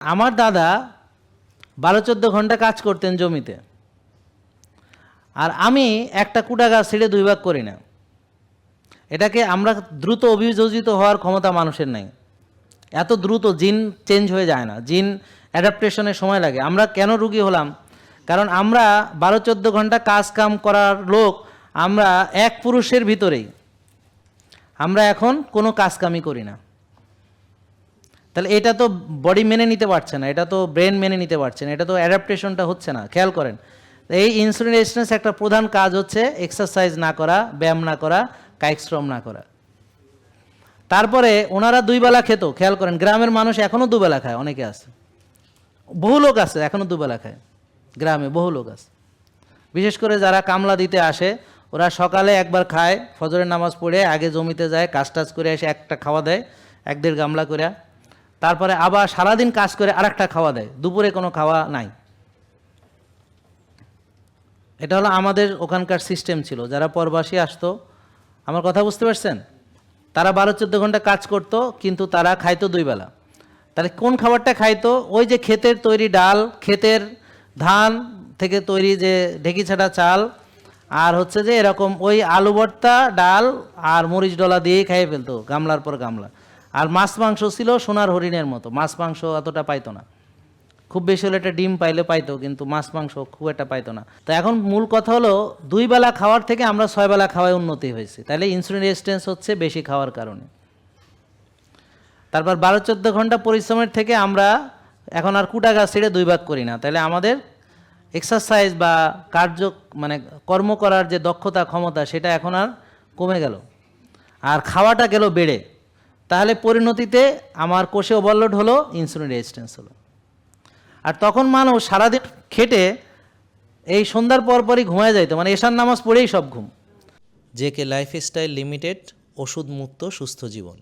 আমার দাদা 12-14 ঘন্টা কাজ করতেন জমিতে, আর আমি একটা কুটা গাছ ছেড়ে 2 ভাগ করি না। এটাকে আমরা দ্রুত অভিযোজিত হওয়ার ক্ষমতা মানুষের নাই। এত দ্রুত জিন চেঞ্জ হয়ে যায় না, জিন অ্যাডাপ্টেশনের সময় লাগে। আমরা কেন রুগী হলাম? কারণ আমরা 12-14 ঘন্টা কাজ কাম করার লোক, আমরা এক পুরুষের ভিতরেই আমরা এখন কোনো কাজকামই করি না। তাহলে এটা তো বডি মেনে নিতে পারছে না, এটা তো ব্রেন মেনে নিতে পারছে না, এটা তো অ্যাডাপ্টেশনটা হচ্ছে না। খেয়াল করেন, এই ইনসুলিন রেজিস্ট্যান্স একটা প্রধান কাজ হচ্ছে এক্সারসাইজ না করা, ব্যায়াম না করা, কায়িক শ্রম না করা। তারপরে ওনারা 2 বেলা খেত। খেয়াল করেন, গ্রামের মানুষ এখনও 2 বেলা খায়, অনেকে আছে, বহু লোক আছে এখনও 2 বেলা খায়, গ্রামে বহু লোক আছে। বিশেষ করে যারা কামলা দিতে আসে, ওরা সকালে একবার খায়, ফজরের নামাজ পড়ে আগে জমিতে যায়, কাজ টাজ করে এসে একটা খাওয়া দেয় 1-1.5 গামলা করে, তারপরে আবার সারাদিন কাজ করে আরেকটা খাওয়া দেয়, দুপুরে কোনো খাওয়া নাই। এটা হলো আমাদের ওখানকার সিস্টেম ছিল। যারা পরবাসী আসতো, আমার কথা বুঝতে পারছেন, তারা 12-14 ঘন্টা কাজ করতো, কিন্তু তারা খাইতো 2 বেলা। তাহলে কোন খাবারটা খাইতো? ওই যে ক্ষেতের তৈরি ডাল, ক্ষেতের ধান থেকে তৈরি যে ঢেকি ছাড়া চাল, আর হচ্ছে যে এরকম ওই আলু ভর্তা, ডাল আর মরিচ ডলা দিয়েই খাইয়ে ফেলতো গামলার পর গামলা। আর মাছ মাংস ছিল সোনার হরিণের মতো, মাছ মাংস অতটা পাইতো না, খুব বেশি হলে একটা ডিম পাইলে পাইতো, কিন্তু মাছ মাংস খুব একটা পাইতো না। তো এখন মূল কথা হলো 2 বেলা খাওয়ার থেকে আমরা 6 বেলা খাওয়ায় উন্নতি হয়েছে। তাহলে ইনসুলিন রেজিস্ট্যান্স হচ্ছে বেশি খাওয়ার কারণে। তারপর 12-14 ঘন্টা পরিশ্রমের থেকে আমরা এখন আর কুটা গাছ ছেড়ে 2 ভাগ করি না। তাহলে আমাদের এক্সারসাইজ বা মানে কর্ম করার যে দক্ষতা, ক্ষমতা, সেটা এখন আর কমে গেল, আর খাওয়াটা গেল বেড়ে। তাহলে পরিণতিতে আমার কোষে ওভারলোড হলো, ইনসুলিন রেজিস্ট্যান্স হলো। আর তখন মানুষ সারাদিন খেটে এই সন্ধ্যার পরপরই ঘুমায় যাইতো, মানে এশার নামাজ পড়েই সব ঘুম। জেকে লাইফস্টাইল লিমিটেড, ওষুধ মুক্ত সুস্থ জীবন।